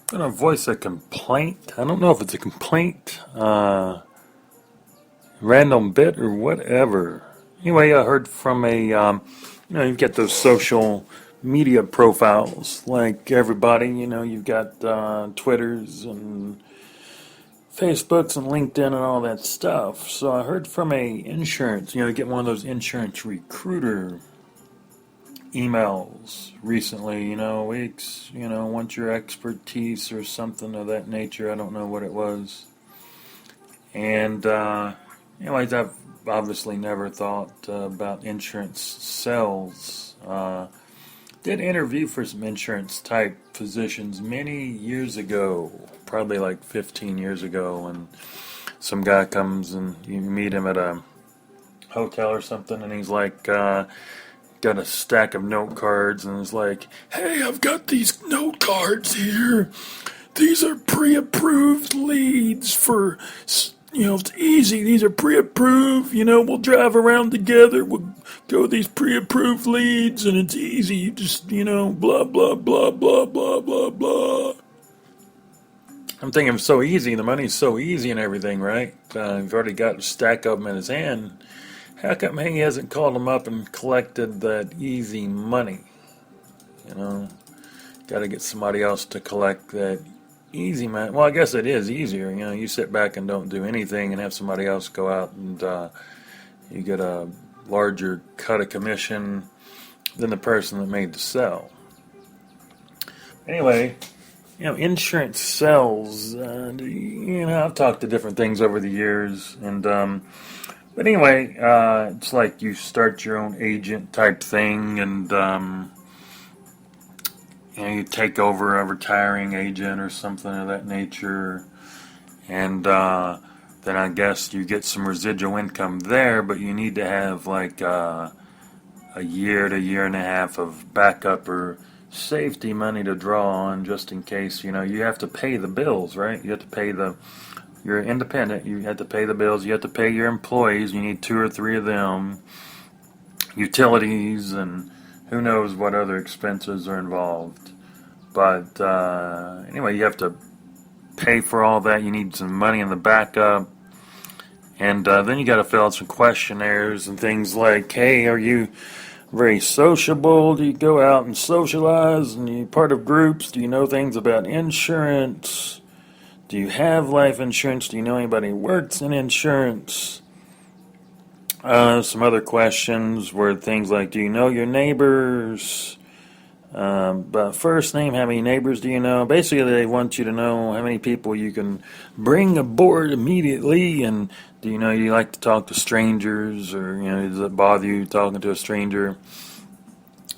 I'm gonna voice a complaint. I don't know if it's a complaint, random bit, or whatever. Anyway, I heard from you get those social media profiles like everybody. You've got Twitters and Facebooks and LinkedIn and all that stuff. So I heard from a insurance. Get one of those insurance recruiter emails recently, weeks, want your expertise or something of that nature. I don't know what it was. And, anyways, I've obviously never thought about insurance sales. Did interview for some insurance type positions many years ago, probably like 15 years ago, and some guy comes and you meet him at a hotel or something, and he's like, got a stack of note cards, and is like, "Hey, I've got these note cards here. These are pre-approved leads for, it's easy. These are pre-approved. We'll drive around together. We'll go these pre-approved leads, and it's easy. You just, blah, blah, blah, blah, blah, blah, blah." I'm thinking it's so easy. The money's so easy and everything, right? You've already got a stack of them in his hand. How come he hasn't called him up and collected that easy money? Got to get somebody else to collect that easy money. Well, I guess it is easier. You sit back and don't do anything and have somebody else go out and you get a larger cut of commission than the person that made the sell. Anyway, insurance sells. I've talked to different things over the years, and but anyway, it's like you start your own agent type thing, and you take over a retiring agent or something of that nature, and then I guess you get some residual income there, but you need to have like a year to year and a half of backup or safety money to draw on just in case. You have to pay the bills, right? You have to pay You're independent. You have to pay the bills. You have to pay your employees. You need 2 or 3 of them. Utilities and who knows what other expenses are involved. But anyway, you have to pay for all that. You need some money in the backup. And then you got to fill out some questionnaires and things like, hey, are you very sociable? Do you go out and socialize? And you part of groups? Do you know things about insurance? Do you have life insurance? Do you know anybody who works in insurance? Some other questions were things like, do you know your neighbors? But first name, how many neighbors do you know? Basically, they want you to know how many people you can bring aboard immediately. And do you know you like to talk to strangers? Or, does it bother you talking to a stranger?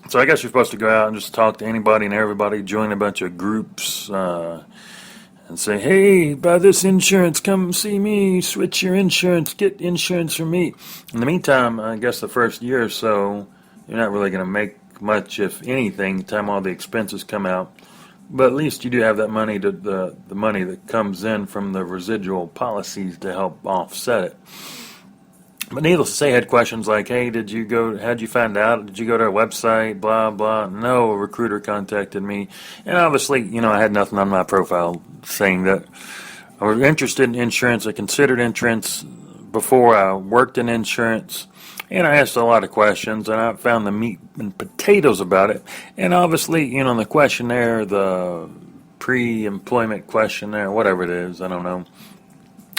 So I guess you're supposed to go out and just talk to anybody and everybody, join a bunch of groups, and say, hey, buy this insurance, come see me, switch your insurance, get insurance from me. In the meantime, I guess the first year or so, you're not really going to make much, if anything, the time all the expenses come out. But at least you do have that money, the money that comes in from the residual policies to help offset it. But needless to say, I had questions like, hey, how'd you find out? Did you go to our website? Blah, blah. No, a recruiter contacted me. And obviously, I had nothing on my profile saying that I was interested in insurance. I considered insurance before I worked in insurance. And I asked a lot of questions, and I found the meat and potatoes about it. And obviously, in the questionnaire, the pre-employment questionnaire, whatever it is, I don't know,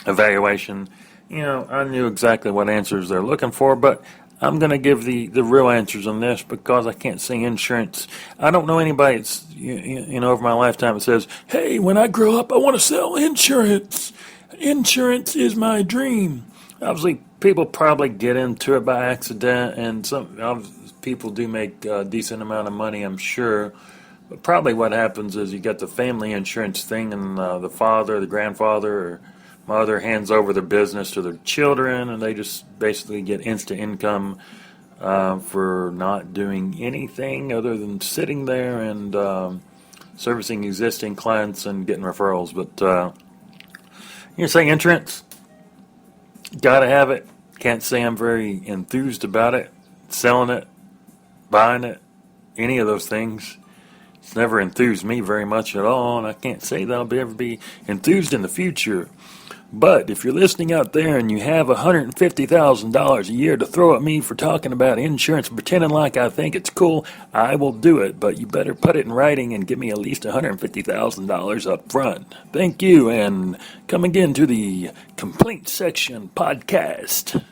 evaluation, I knew exactly what answers they're looking for, but I'm going to give the real answers on this because I can't say insurance. I don't know anybody that's, over my lifetime that says, hey, when I grow up, I want to sell insurance. Insurance is my dream. Obviously, people probably get into it by accident, and some people do make a decent amount of money, I'm sure. But probably what happens is you get the family insurance thing, and the father, the grandfather, or mother hands over their business to their children, and they just basically get instant income for not doing anything other than sitting there and servicing existing clients and getting referrals. But you're saying insurance? Gotta have it. Can't say I'm very enthused about it, selling it, buying it, any of those things. It's never enthused me very much at all, and I can't say that I'll ever be enthused in the future. But if you're listening out there and you have $150,000 a year to throw at me for talking about insurance, pretending like I think it's cool, I will do it. But you better put it in writing and give me at least $150,000 up front. Thank you, and come again to the Complaint Section podcast.